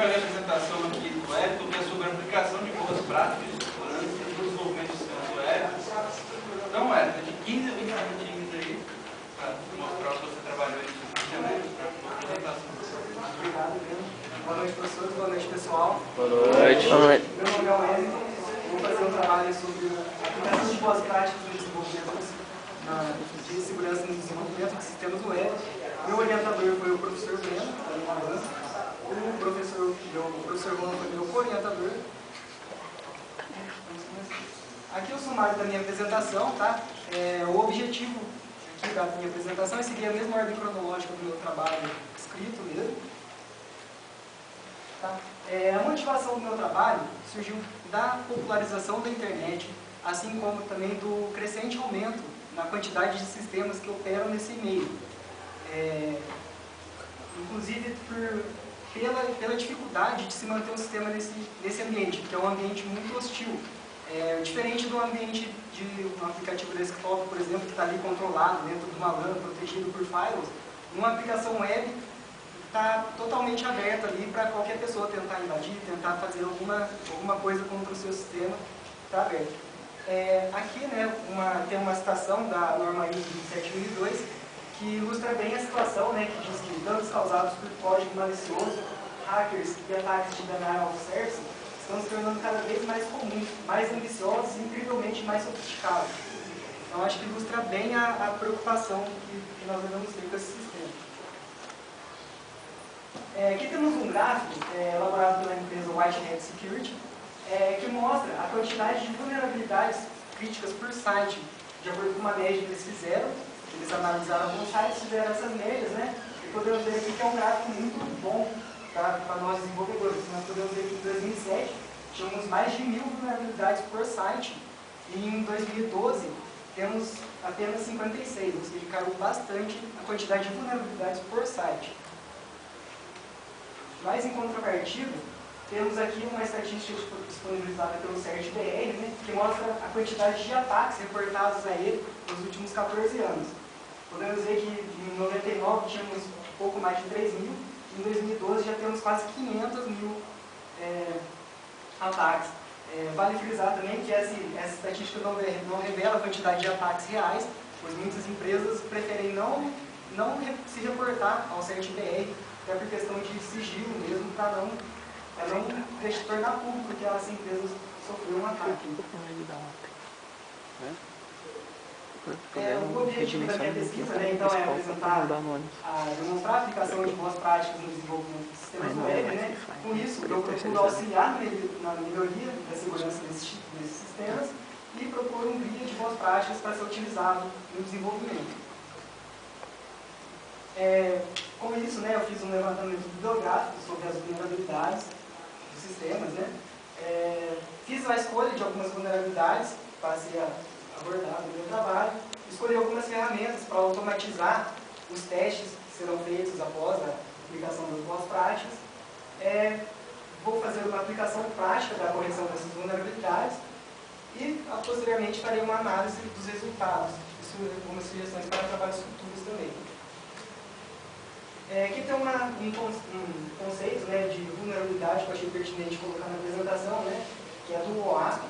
fazer a apresentação aqui do web, porque é sobre a aplicação de boas práticas de segurança no desenvolvimento de sistemas web. Então, é de 15 a 20 minutinhos aí, para mostrar o que você trabalhou aí no sistema, para a apresentação. Obrigado, Breno. Boa noite, professores. Boa noite, pessoal. Boa noite. Boa noite. Meu nome é Wellington. Vou fazer um trabalho sobre a aplicação de boas práticas no desenvolvimento de segurança no desenvolvimento de sistemas web. Meu orientador foi o professor Breno, da minha banca. O professor Juan foi meu co-orientador. Aqui é o sumário da minha apresentação, tá? O objetivo aqui da minha apresentação é seguir a mesma ordem cronológica do meu trabalho escrito mesmo. Tá? A motivação do meu trabalho surgiu da popularização da internet, assim como também do crescente aumento na quantidade de sistemas que operam nesse meio. Inclusive pela dificuldade de se manter um sistema nesse ambiente, que é um ambiente muito hostil. Diferente do ambiente de um aplicativo desktop, por exemplo, que está ali controlado dentro de uma LAN, protegido por firewalls, uma aplicação web está totalmente aberta ali para qualquer pessoa tentar invadir, tentar fazer alguma coisa contra o seu sistema, está aberto. Aqui, né, tem uma citação da norma ISO 27002 que ilustra bem a situação, né, que diz que danos causados por código malicioso, hackers e ataques de denial of service estão se tornando cada vez mais comuns, mais ambiciosos e incrivelmente mais sofisticados. Então, acho que ilustra bem a preocupação que nós devemos ter com esse sistema. Aqui temos um gráfico elaborado pela empresa Whitehead Security, que mostra a quantidade de vulnerabilidades críticas por site, de acordo com uma média que eles fizeram. Eles analisaram alguns sites, fizeram essas médias, né? E podemos ver aqui que é um gráfico muito bom para nós desenvolvedores. Nós podemos ver que em 2007 tínhamos mais de 1000 vulnerabilidades por site, e em 2012 temos apenas 56, ou seja, caiu bastante a quantidade de vulnerabilidades por site. Mas, em contrapartida, temos aqui uma estatística disponibilizada pelo CERT-BR, né, que mostra a quantidade de ataques reportados a ele nos últimos 14 anos. Podemos ver que em 99 tínhamos pouco mais de 3.000, em 2012 já temos quase 500.000 ataques. Vale frisar também que essa estatística não revela a quantidade de ataques reais, pois muitas empresas preferem não se reportar ao CERT-BR, até por questão de sigilo mesmo, para não tornar público que as empresas sofreram um ataque. O objetivo da minha pesquisa, né, então, é demonstrar a aplicação de boas práticas no desenvolvimento de sistemas web. Né? Com isso, eu procuro auxiliar na melhoria da segurança desses sistemas e propor um guia de boas práticas para ser utilizado no desenvolvimento. Com isso, né, eu fiz um levantamento bibliográfico sobre as vulnerabilidades dos sistemas. Né? Fiz a escolha de algumas vulnerabilidades para ser abordado no meu trabalho. Escolhi algumas ferramentas para automatizar os testes que serão feitos após a aplicação das boas práticas. Vou fazer uma aplicação prática da correção dessas vulnerabilidades e, posteriormente, farei uma análise dos resultados e algumas sugestões para trabalhos futuros também. Aqui tem um conceito, né, de vulnerabilidade que eu achei pertinente colocar na apresentação, né, que é do OASP,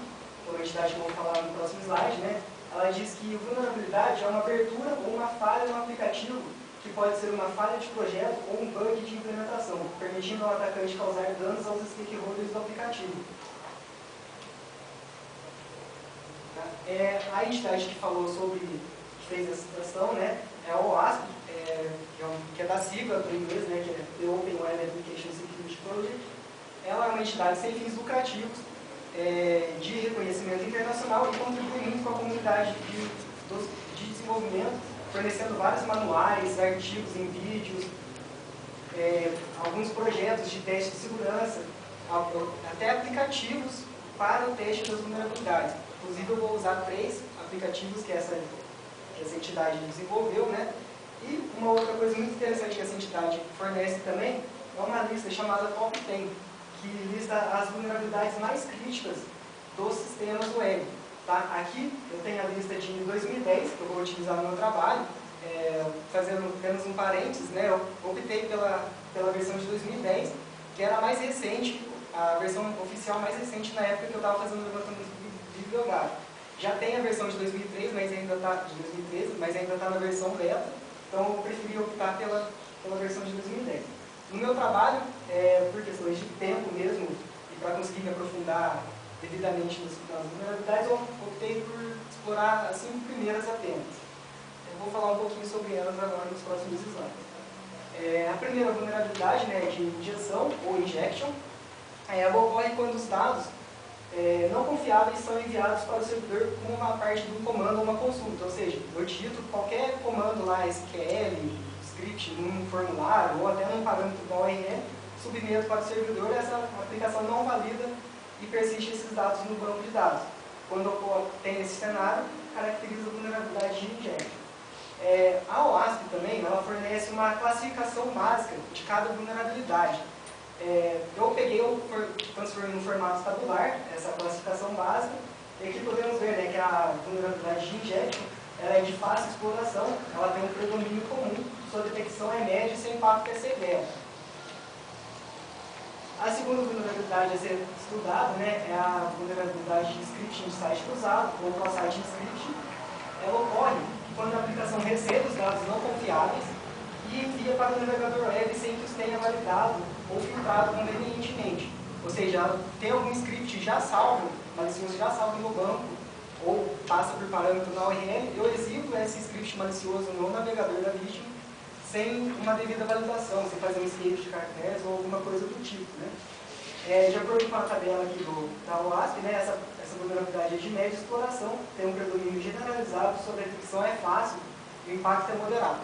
uma entidade que eu vou falar no próximo slide. Né. Ela diz que vulnerabilidade é uma abertura ou uma falha no aplicativo, que pode ser uma falha de projeto ou um bug de implementação, permitindo ao atacante causar danos aos stakeholders do aplicativo. A entidade que fez essa citação, né, é a OASP, que é da sigla do inglês, né, que é The Open Web Application Security Project. Ela é uma entidade sem fins lucrativos, de reconhecimento internacional, e contribui muito com a comunidade de desenvolvimento, fornecendo vários manuais, artigos em vídeos, alguns projetos de teste de segurança, até aplicativos para o teste das vulnerabilidades. Inclusive, eu vou usar 3 aplicativos que essa entidade desenvolveu. Né? E uma outra coisa muito interessante que essa entidade fornece também é uma lista chamada Top 10, que lista as vulnerabilidades mais críticas dos sistemas web. Tá? Aqui eu tenho a lista de 2010, que eu vou utilizar no meu trabalho, fazendo apenas um parênteses, né? Eu optei pela versão de 2010, que era a mais recente, a versão oficial mais recente na época que eu estava fazendo o levantamento bibliográfico. Já tem a versão de 2013, mas ainda está na versão beta, então eu preferi optar pela versão de 2010. No meu trabalho, por questões de tempo mesmo, e para conseguir me aprofundar devidamente nas vulnerabilidades, eu optei por explorar as 5 primeiras apenas. Eu vou falar um pouquinho sobre elas agora nos próximos slides. A primeira vulnerabilidade, né, de injeção ou injection, ela ocorre quando os dados não confiáveis são enviados para o servidor como uma parte de um comando ou uma consulta. Ou seja, eu digito qualquer comando lá, SQL, script, num formulário ou até num parâmetro da URL, submeto para o servidor, essa aplicação não valida e persiste esses dados no banco de dados. Quando tem esse cenário, caracteriza a vulnerabilidade de injection. A OASP também, ela fornece uma classificação básica de cada vulnerabilidade. Eu transformei no formato tabular essa classificação básica, e aqui podemos ver, né, que a vulnerabilidade de injection ela é de fácil exploração, ela tem um predomínio comum, sua detecção é média e seu impacto é severo. A segunda vulnerabilidade a ser estudada, né, é a vulnerabilidade de scripting de site cruzado, ou cross-site scripting. Ela ocorre quando a aplicação recebe os dados não confiáveis e envia para o navegador web sem que os tenha validado ou filtrado convenientemente. Ou seja, tem algum script já salvo, malicioso já salvo no banco, ou passa por parâmetro na URL, eu exibo esse script malicioso no navegador da vítima sem uma devida validação, sem fazer um escape de caracteres ou alguma coisa do tipo, né? De acordo com a tabela aqui da OASP, né, essa vulnerabilidade é de média exploração, tem um predomínio generalizado, sua detecção é fácil e o impacto é moderado.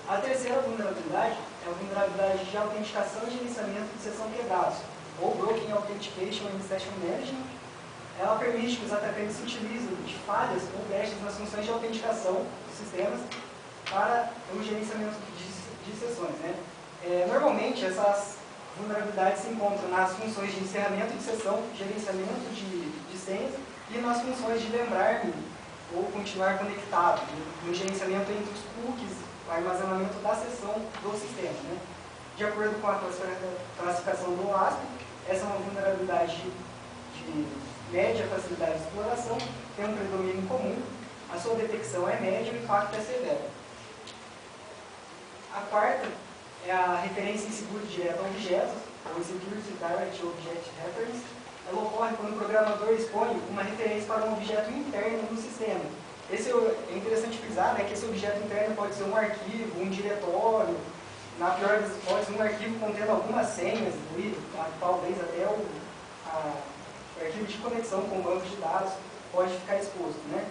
A terceira vulnerabilidade é a vulnerabilidade de autenticação e gerenciamento de sessão quebrados, ou Broken Authentication and Session Management. Ela permite que os atacantes se utilizem de falhas ou brechas nas funções de autenticação dos sistemas para o gerenciamento de sessões, né? Normalmente, essas vulnerabilidades se encontram nas funções de encerramento de sessão, gerenciamento de senhas e nas funções de lembrar-me ou continuar conectado, no gerenciamento entre os cookies, o armazenamento da sessão do sistema, né? De acordo com a classificação do OASP, essa é uma vulnerabilidade de média facilidade de exploração, tem um predomínio comum, a sua detecção é média e o impacto é severo. A quarta é a referência insegura direta a objetos, ou Security Direct Object Reference. Ela ocorre quando o programador expõe uma referência para um objeto interno do sistema. Esse é interessante frisar, né, que esse objeto interno pode ser um arquivo, um diretório, na pior das hipóteses, um arquivo contendo algumas senhas, talvez até o arquivo de conexão com o banco de dados pode ficar exposto, né?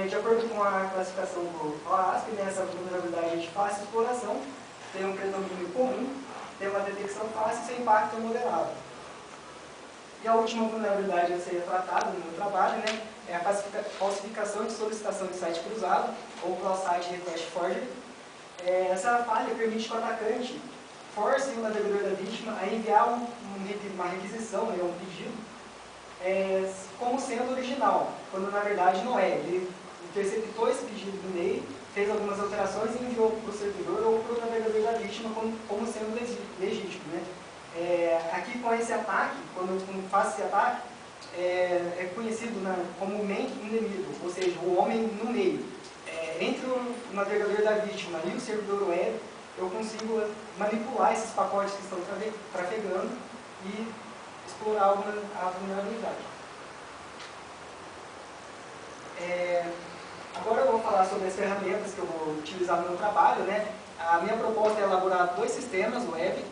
De acordo com a classificação do OASP, né, essa vulnerabilidade é de fácil exploração, tem um predomínio comum, tem uma detecção fácil e seu impacto é moderado. E a última vulnerabilidade a ser tratada no meu trabalho, né, é a falsificação de solicitação de site cruzado, ou cross-site request forgery. Essa falha permite que o atacante force o navegador da vítima a enviar uma requisição, né, um pedido, como sendo original, quando na verdade não é. Ele interceptou esse pedido do e-mail, fez algumas alterações e enviou para o servidor ou para o navegador da vítima como sendo legítimo, né? Aqui com esse ataque, quando eu faço esse ataque, é conhecido como man in the middle, ou seja, o homem no meio. Entre o navegador da vítima e o servidor web, eu consigo manipular esses pacotes que estão trafegando e explorar a vulnerabilidade. Agora eu vou falar sobre as ferramentas que eu vou utilizar no meu trabalho, né? A minha proposta é elaborar 2 sistemas web,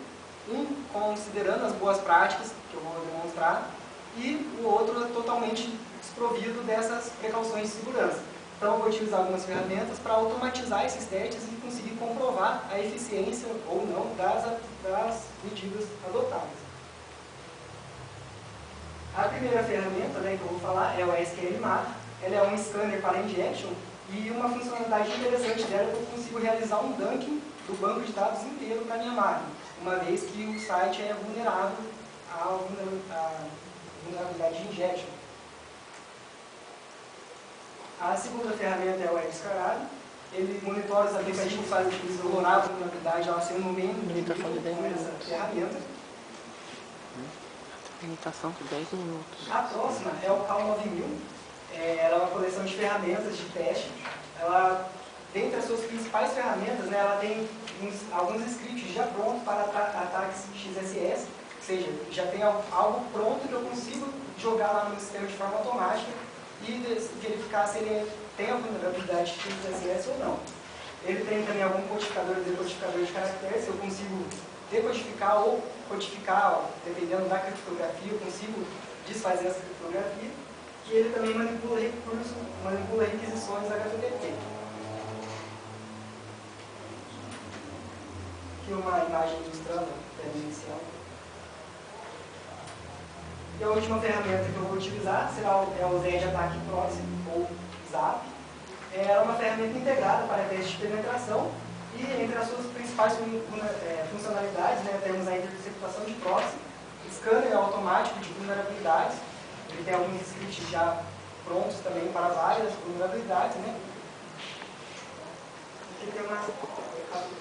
um considerando as boas práticas, que eu vou demonstrar, e o outro totalmente desprovido dessas precauções de segurança. Então eu vou utilizar algumas ferramentas para automatizar esses testes e conseguir comprovar a eficiência ou não das medidas adotadas. A primeira ferramenta, né, que eu vou falar é o SQL Map. Ela é um scanner para injection e uma funcionalidade interessante dela é que eu consigo realizar um dunking do banco de dados inteiro para a minha máquina, uma vez que o site é vulnerável à vulnerabilidade de injection. A segunda ferramenta é o WebScarab. ele monitora os aplicativos que eles explorar a vulnerabilidade ao ser um momento com essa ferramenta. Apresentação de 10 minutos. A próxima é o CAL 9000. Ela é uma coleção de ferramentas de teste. Ela, dentre as suas principais ferramentas, né, ela tem alguns scripts já prontos para ataques XSS, ou seja, já tem algo pronto que eu consigo jogar lá no sistema de forma automática e verificar se ele tem a vulnerabilidade XSS ou não. Ele tem também algum codificador e decodificador de caracteres, eu consigo decodificar ou codificar, dependendo da criptografia, eu consigo desfazer essa criptografia. E ele também manipula recursos, manipula requisições HTTP. Aqui uma imagem ilustrando a tela inicial. E a última ferramenta que eu vou utilizar será o Zed Attack Proxy, ou ZAP. Ela é uma ferramenta integrada para teste de penetração e entre as suas principais funcionalidades, né, temos a interceptação de proxy, scanner automático de vulnerabilidades. Ele tem alguns scripts já prontos também para várias vulnerabilidades, né? Aqui tem uma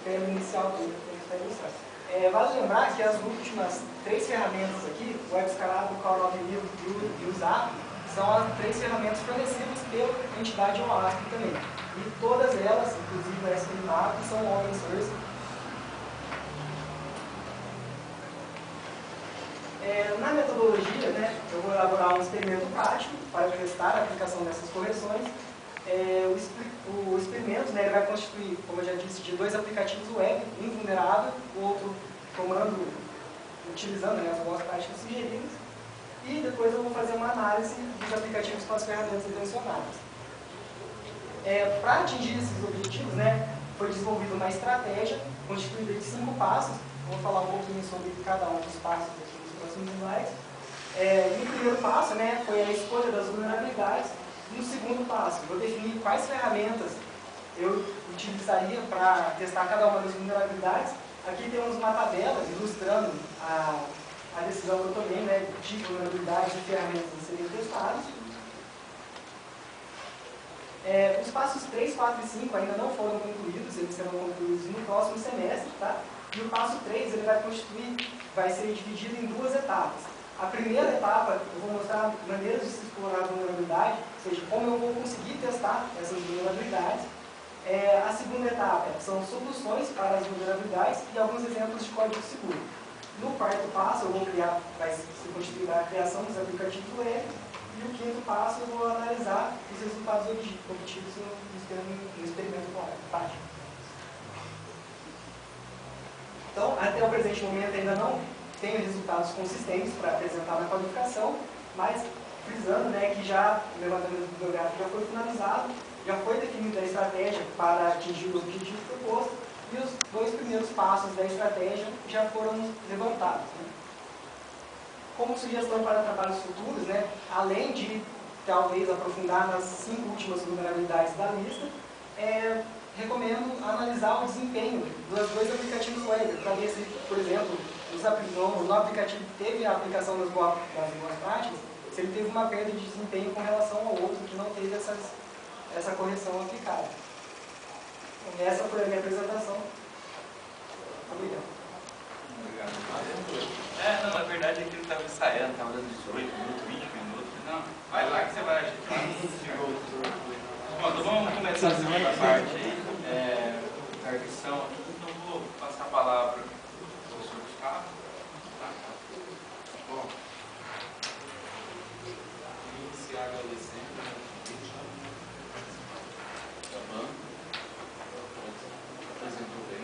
tela inicial dele para ilustrar. Vale lembrar que as últimas 3 ferramentas aqui, o WebScalado, o CAL 9000 e o ZAP, são as 3 ferramentas fornecidas pela entidade OASP também. E todas elas, inclusive a SPMAP, são open source. Na metodologia, né, eu vou elaborar um experimento prático para testar a aplicação dessas correções. O experimento, né, ele vai constituir, como eu já disse, de 2 aplicativos web, um vulnerável, o outro comando utilizando, né, as boas práticas sugeridas. E depois eu vou fazer uma análise dos aplicativos com as ferramentas intencionadas. Para atingir esses objetivos, né, foi desenvolvida uma estratégia constituída de 5 passos. Vou falar um pouquinho sobre cada um dos passos aqui nos próximos slides. No primeiro passo, né, foi a escolha das vulnerabilidades. No segundo passo, vou definir quais ferramentas eu utilizaria para testar cada uma das vulnerabilidades. Aqui temos uma tabela ilustrando a decisão que eu tomei, né, de vulnerabilidades e ferramentas a serem testadas. Os passos 3, 4 e 5 ainda não foram concluídos, eles serão concluídos no próximo semestre, tá? E o passo 3 ele vai ser dividido em 2 etapas. A primeira etapa eu vou mostrar maneiras de se explorar a vulnerabilidade, ou seja, como eu vou conseguir testar essas vulnerabilidades. A segunda etapa são soluções para as vulnerabilidades e alguns exemplos de código seguro. No quarto passo eu vou vai se constituir a criação dos aplicativos web. E o quinto passo eu vou analisar os resultados obtidos no experimento prático. Então, até o presente momento ainda não tenho resultados consistentes para apresentar na qualificação, mas frisando, né, que já o levantamento bibliográfico já foi finalizado, já foi definida a estratégia para atingir o objetivo proposto e os 2 primeiros passos da estratégia já foram levantados. Né? Como sugestão para trabalhos futuros, né, além de talvez aprofundar nas 5 últimas vulnerabilidades da lista, recomendo analisar o desempenho dos 2 aplicativos web, para ver se, por exemplo, no aplicativo que teve a aplicação das boas práticas, se ele teve uma perda de desempenho com relação ao outro que não teve essa correção aplicada. Então, essa foi a minha apresentação. Obrigado. Não, na verdade aqui ele estava ensaiando, estava dando 18 minutos, 20 minutos. Não, vai lá que você vai agitar. Bom, então vamos começar a segunda parte aí, da arguição aqui. Então eu vou passar a palavra para o professor Gustavo. Tá? Bom, iniciar agradecendo. Tá bom? Apresentou bem.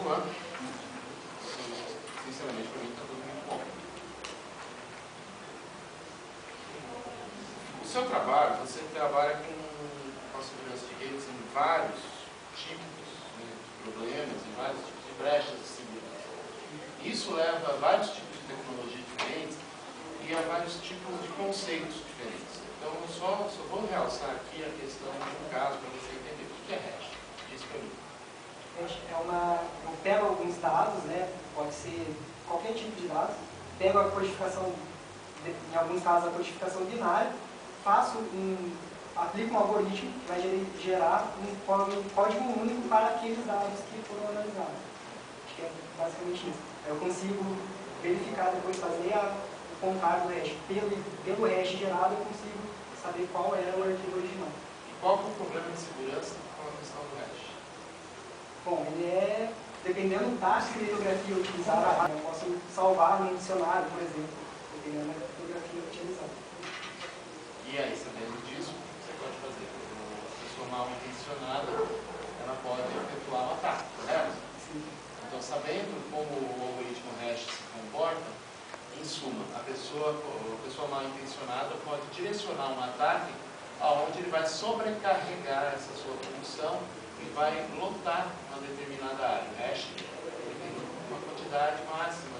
ano. Sinceramente, para mim está tudo muito bom. O seu trabalho, você trabalha com a segurança de redes em vários tipos, né, de problemas, em vários tipos de brechas de segurança. Isso leva a vários tipos de tecnologia diferentes e a vários tipos de conceitos diferentes. Então, eu só vou realçar aqui a questão de um caso para você entender o que é hash. Diz para mim. Eu pego alguns dados, né, pode ser qualquer tipo de dados, pego a codificação, em alguns casos a codificação binária, aplico um algoritmo que vai gerar um código único para aqueles dados que foram analisados. Acho que é basicamente isso. Eu consigo verificar depois, fazer o contar do hash. Pelo hash gerado, eu consigo saber qual era o arquivo original. E qual é o problema de segurança com a questão do hash? Bom, ele é, dependendo da criptografia utilizada, eu posso salvar num dicionário, por exemplo, dependendo da criptografia utilizada. E aí, sabendo disso, o que você pode fazer? A pessoa mal intencionada, ela pode efetuar um ataque, correto? Sim. Então, sabendo como o algoritmo hash se comporta, em suma, a pessoa mal intencionada pode direcionar um ataque aonde ele vai sobrecarregar essa sua função e vai lotar uma determinada área. O hash tem uma quantidade máxima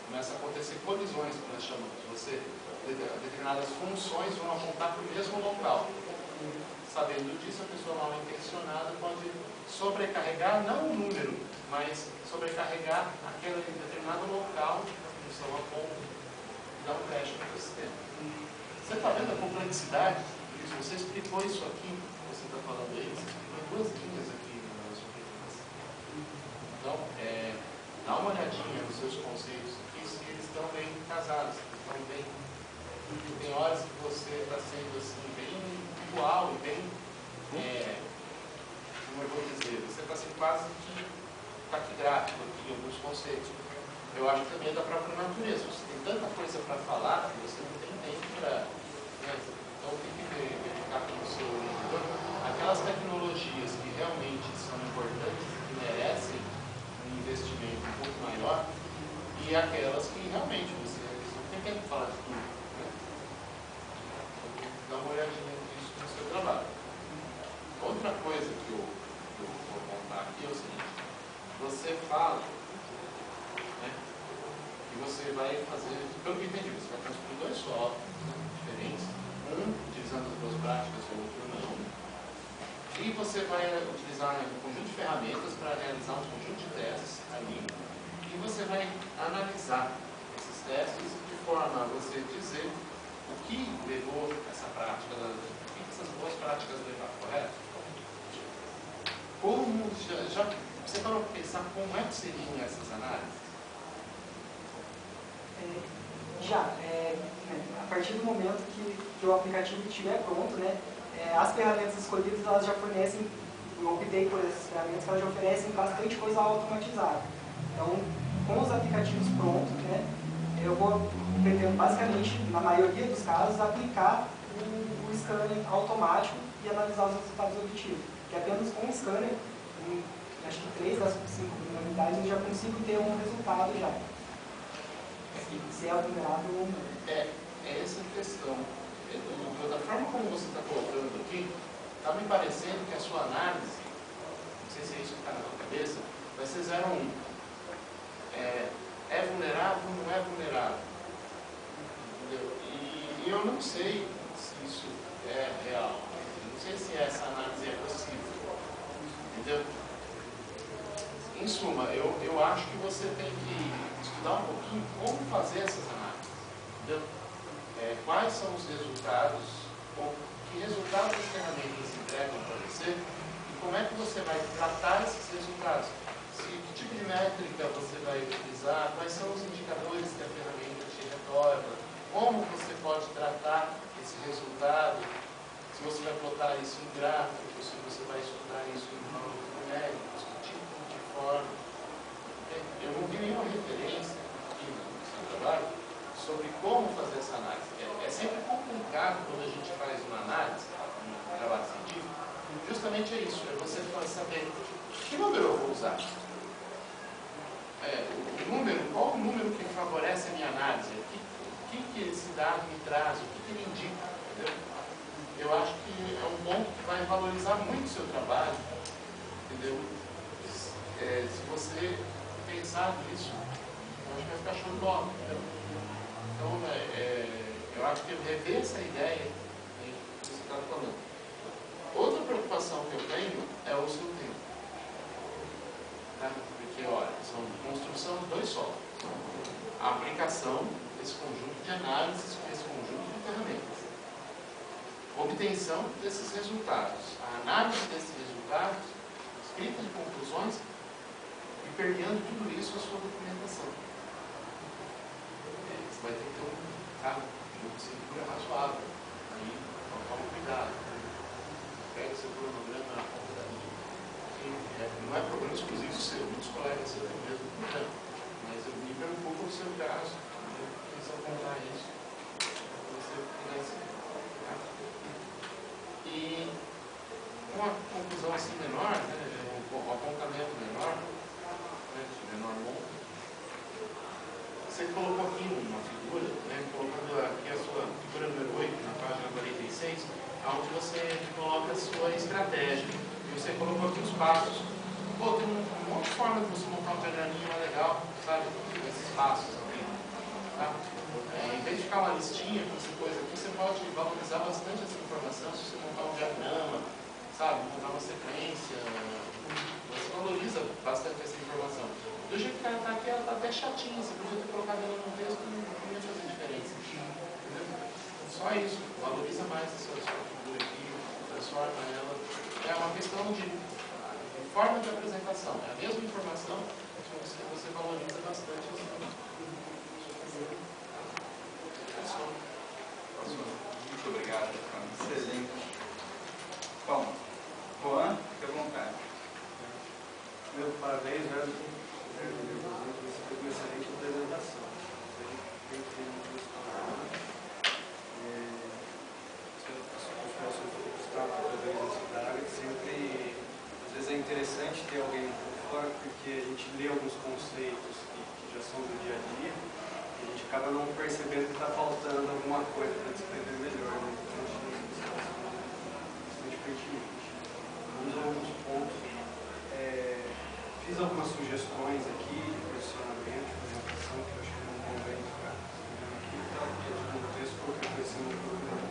começa a acontecer colisões, que nós chamamos. Determinadas funções vão apontar para o mesmo local. Sabendo disso, a pessoa mal intencionada pode sobrecarregar, não o número, mas sobrecarregar aquele determinado local que a função aponta e dar um crash no sistema. Você está vendo a complexidade disso? Você explicou isso aqui, você está falando aí, você explicou em 2 linhas aqui na sua apresentação. Então, dá uma olhadinha nos seus conceitos aqui, se eles estão bem casados, se eles estão bem. Tem horas que você está sendo assim, bem igual e bem, como eu vou dizer, você está sendo quase que taquigráfico aqui em alguns conceitos. Eu acho que também é da própria natureza. Você tem tanta coisa para falar que você não tem tempo para. Então tem que verificar com o seu editor aquelas tecnologias que realmente são importantes e que merecem um investimento um pouco maior e aquelas que realmente você não tem tempo para falar de tudo. Dá uma olhadinha nisso no seu trabalho. Outra coisa que eu vou contar aqui é o seguinte: você fala, né, que você vai fazer, pelo que entendi, você vai construir 2 softwares, né, diferentes, um utilizando as boas práticas e o outro não. E você vai utilizar um conjunto de ferramentas para realizar um conjunto de testes ali. E você vai analisar esses testes de forma a você dizer o que levou essa prática, o que essas boas práticas levaram, correto? Como, já você parou para pensar como é que seriam essas análises? A partir do momento que o aplicativo estiver pronto, né, as ferramentas escolhidas, elas já fornecem, eu optei por essas ferramentas, que elas já oferecem bastante coisa automatizada. Então, com os aplicativos prontos, né, eu pretendo basicamente, na maioria dos casos, aplicar o scanner automático e analisar os resultados obtidos. Que apenas com o scanner, acho que 3 das 5 unidades, eu já consigo ter um resultado já. Se é vulnerável ou não. É essa questão. Da forma como você está colocando aqui, está me parecendo que a sua análise, não sei se é isso que está na sua cabeça, vai ser 0 a 1. É vulnerável ou não é vulnerável? Entendeu? E eu não sei se isso é real. Eu não sei se essa análise é possível. Entendeu? Em suma, eu acho que você tem que estudar um pouquinho como fazer essas análises. Entendeu? Quais são os resultados, que resultados as ferramentas entregam para você e como é que você vai tratar esses resultados. Que tipo de métrica você vai utilizar, quais são os indicadores que a ferramenta te retorna, como você pode tratar esse resultado, se você vai plotar isso em gráfico, se você vai estudar isso em valores numéricos, que tipo de forma. Eu não vi nenhuma referência aqui no seu trabalho sobre como fazer essa análise. É sempre complicado quando a gente faz uma análise, um trabalho científico, justamente é isso, é você saber que número eu vou usar. O número, qual o número que favorece a minha análise? O que esse dado me traz? O que ele indica? Entendeu? Eu acho que é um ponto que vai valorizar muito o seu trabalho, entendeu? Se você pensar nisso, eu acho que vai ficar show de bola, entendeu? Então, eu acho que rever essa ideia que você está falando. Outra preocupação que eu tenho é o seu tempo. Tá? Porque, olha, são construção de 2 softwares. A aplicação desse conjunto de análises, desse conjunto de ferramentas. Obtenção desses resultados. A análise desses resultados, escrita de conclusões e permeando tudo isso a sua documentação. Você vai ter que ter um jogo de cintura razoável. Aí, toma cuidado. Pega seu cronograma na ponta da linha. Não é problema exclusivo seu, muitos colegas seus têm o mesmo problema. Mas eu me preocupo no seu caso. Precisa apontar isso. Para você pegar esse. E uma conclusão assim menor, um apontamento menor, de menor monta, você colocou aqui uma figura, colocando aqui a sua figura número 8, na página 46, onde você coloca a sua estratégia. E você colocou aqui os passos. Pô, tem uma outra forma de você montar um diagraminha mais legal, sabe? Esses passos aqui. Tá? Em vez de ficar uma listinha com essa coisa aqui, você pode valorizar bastante essa informação se você montar um diagrama, sabe? Montar uma sequência. Você valoriza bastante essa informação. Do jeito que ela está aqui, ela está até chatinha. Você podia ter colocado ela no texto e não ia fazer diferença. Entendeu? Só isso. Valoriza mais essa sua figura aqui, transforma ela. É uma questão de forma de apresentação. É a mesma informação, você valoriza bastante Muito obrigado, excelente. Bom, Juan, fique à vontade. Meu parabéns, velho. Você fez uma excelente apresentação. Bem feito. As informações do Gustavo, através dessa área, sempre, às vezes é interessante ter alguém por fora, porque a gente lê alguns conceitos que já são do dia a dia, e a gente acaba não percebendo que está faltando alguma coisa para descrever melhor. Né? Então, acho que isso é bastante pertinente. Vamos a alguns pontos. Fiz algumas sugestões aqui de posicionamento, de orientação, que eu acho que não convém ficar aqui, porque no texto qualquer coisa assim não procura.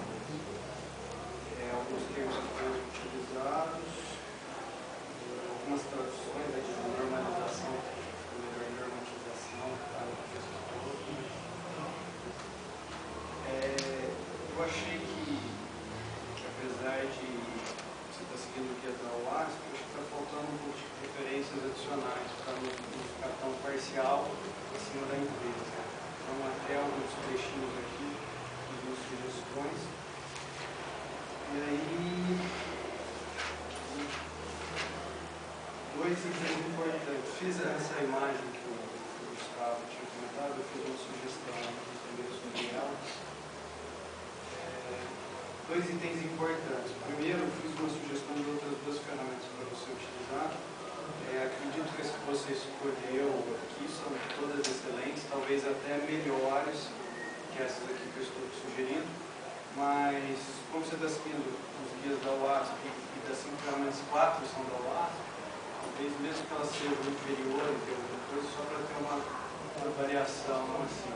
Alguns termos que foram utilizados, algumas traduções de normalização, melhor normatização, tá? Eu achei que apesar de você estar seguindo o guia da UASP, eu acho que está faltando um pouco de referências adicionais para não ficar tão parcial acima da empresa. Então, até alguns trechinhos aqui, algumas sugestões. E aí, 2 itens importantes. Fiz essa imagem que o Gustavo tinha comentado, eu fiz uma sugestão também sobre ela. 2 itens importantes. Primeiro, eu fiz uma sugestão de outras 2 ferramentas para você utilizar. Acredito que as que você escolheu aqui são todas excelentes, talvez até melhores que essas aqui que eu estou te sugerindo, mas como você está seguindo os guias da UASP e das 5 ferramentas, 4 são da UASP, talvez mesmo que elas sejam inferiores em termos de coisa, só para ter uma variação, não assim.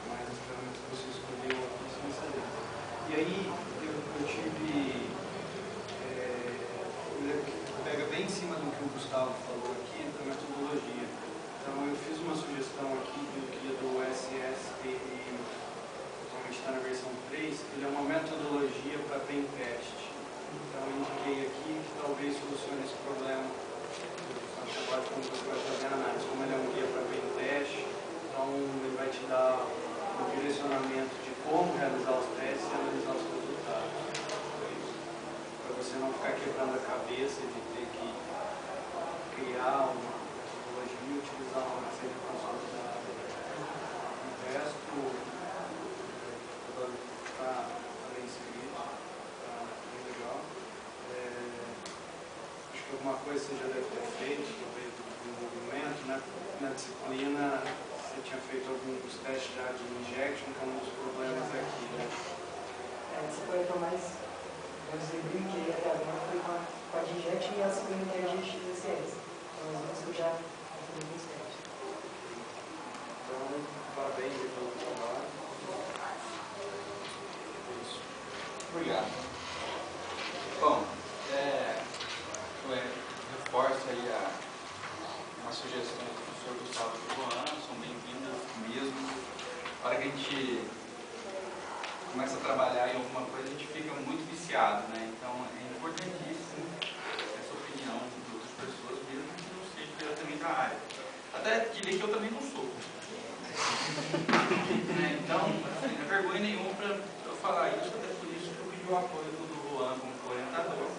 Mas as ferramentas que você escolheu aqui são excelentes. E aí, eu tive... pega bem em cima do que o Gustavo falou aqui, da metodologia. Então, eu fiz uma sugestão aqui do guia do SSTI, atualmente está na versão 3, ele é uma metodologia para pen test. Então, eu indiquei aqui que talvez solucione esse problema. Agora, quando você vai fazer a análise, como ele é um guia para pen test, então ele vai te dar um direcionamento de como realizar os testes e analisar os resultados. Para você não ficar quebrando a cabeça de ter que criar uma metodologia e utilizar uma receita consolidada. O resto está bem escrito, está bem legal. alguma coisa você já deve ter feito, talvez no movimento, né? Na disciplina, você tinha feito alguns testes já de injection, que é um dos problemas aqui, né? Essa foi a que eu mais, vamos dizer, brinquei até agora, foi com a de injection e a segunda que é a GXSS. Então, as duas que eu já fiz alguns testes. Então, parabéns pelo trabalho. Obrigado. Bom, reforço aí a sugestão do professor Gustavo e do Juan, são bem-vindas mesmo. Na hora que a gente começa a trabalhar em alguma coisa, a gente fica muito viciado, né? Então é importantíssimo essa opinião de outras pessoas, mesmo que não seja diretamente da área. Até diria que eu também não sou. Então, assim, não é vergonha nenhuma para eu falar isso, até por isso que eu pedi o apoio do Juan como orientador.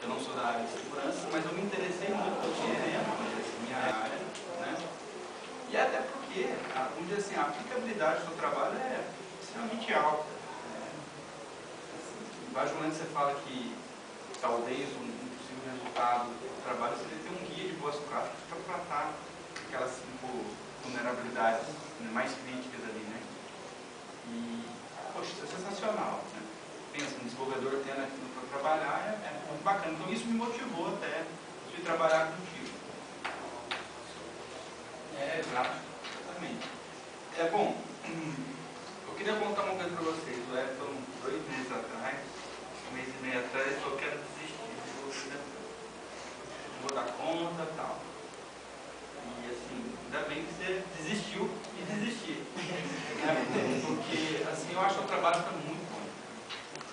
Eu não sou da área de segurança, mas eu me interessei muito pelo tema, minha área, né? E até porque, vamos dizer assim, a aplicabilidade do seu trabalho é extremamente alta. Embaixo do momento você fala que talvez um possível resultado do trabalho seria ter um guia de boas práticas para tratar aquelas 5 vulnerabilidades, né, mais críticas ali, né? E, poxa, isso é sensacional, né? Pensa, um desenvolvedor tendo aquilo para trabalhar é muito bacana. Então isso me motivou até de trabalhar contigo. Exato, exatamente. Bom, eu queria contar uma coisa para vocês. Foram 2 meses atrás, 1 mês e meio atrás, eu quero desistir. Não vou dar conta e tal. E assim, ainda bem que você desistiu e desistir. Porque assim, eu acho que o trabalho está muito bom.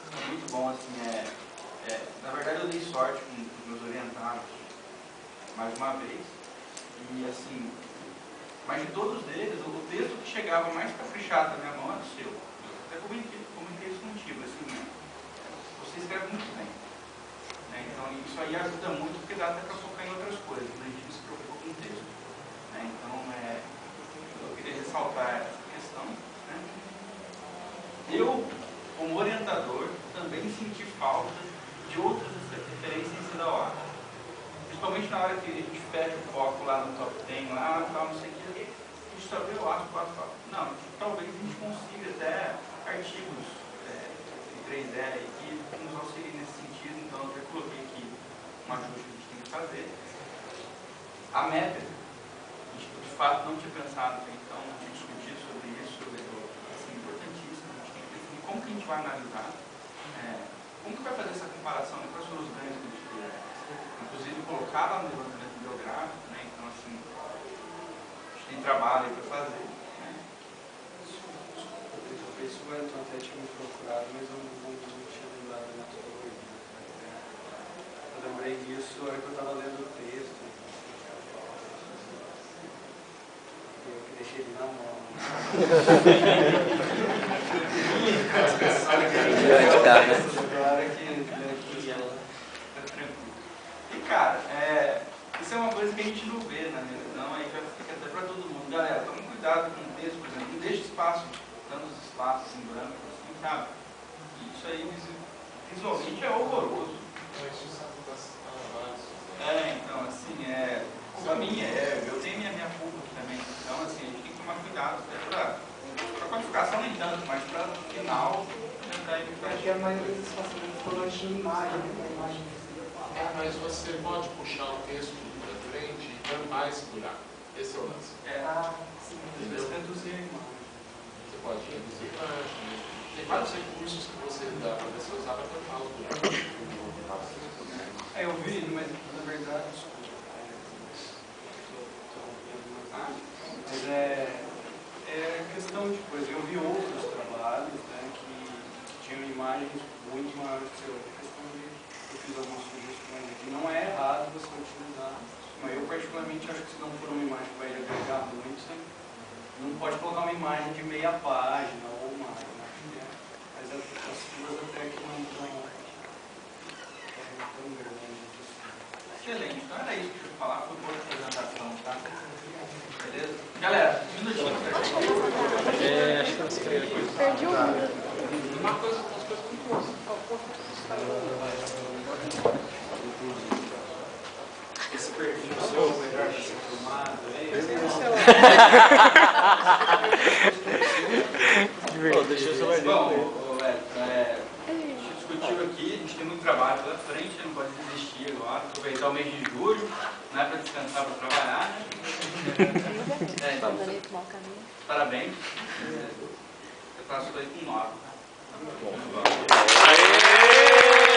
Está muito bom, assim, na verdade eu dei sorte com os meus orientados mais uma vez. E assim, mas de todos eles, o texto que chegava mais caprichado na minha mão era o seu. Eu até comentei isso contigo, assim, você escreve muito bem. Né? Então isso aí ajuda muito, porque dá até para focar em outras coisas, né? A gente não se preocupa com o texto. Né? Então eu queria ressaltar essa questão. Né? Eu, como orientador, também senti falta de outras referências em CIDAOA. Principalmente na hora que a gente fecha o foco lá no top 10, lá, tal, não sei o que, a gente só vê o ASP, não, talvez a gente consiga até artigos em 3L que nos auxiliem nesse sentido, então eu já coloquei aqui um ajuste que a gente tem que fazer. A métrica, a gente de fato não tinha pensado até então, não tinha discutido sobre isso, assim, importantíssimo, a gente tem que definir como que a gente vai analisar, como que vai fazer essa comparação, quais foram os ganhos que a gente teve. Inclusive colocar lá no levantamento biográfico, né? Então assim, a gente tem trabalho aí para fazer. Né? Isso o Elton até tinha me procurado, mas eu não tinha lembrado da metodologia. Eu lembrei disso na hora que eu estava lendo o texto. Eu que deixei ele na mão. E cara, isso é uma coisa que a gente não vê na revisão, aí já fica até para todo mundo. Galera, tome cuidado com o texto, por exemplo, não deixe espaço, tantos espaços em branco, assim, sabe? E isso aí visualmente é horroroso. Então, assim, pra mim, eu tenho minha pública também, então, assim, a gente tem que tomar cuidado até para qualificação nem tanto, mas para o final, tentar evitar. Porque a maioria dos pacientes falou de imagem, né? Imagem. Mas você pode puxar o texto para frente e tampar esse buraco. Esse é o lance. Sim. Reduzir a imagem. Você pode reduzir a imagem. Tem vários recursos que você dá para você usar para tampar o buraco. Eu vi, mas na verdade, mas é questão de coisa. Eu vi outros trabalhos, né, que tinham imagens muito maiores que eu. Eu fiz algumas sugestões aqui. Não é errado você utilizar, mas eu particularmente acho que se não for uma imagem que vai agregar muito, você não pode colocar uma imagem de meia página ou mais. Né? Mas as suas até que não estão tão grandes. Excelente, então era isso que eu ia falar, foi boa apresentação, tá? Beleza? Galera, um minutinho. Acho que você perdi o Uma coisa muito boa. perfil seu melhor para ser filmado aí. Pô, deixa eu celular Bom, dele. a gente discutiu aqui, a gente tem muito trabalho pela frente, não pode desistir agora, aproveitar o mês de julho, não é para descansar, para trabalhar, né? Então, parabéns. Eu faço 2 com 9. Aê!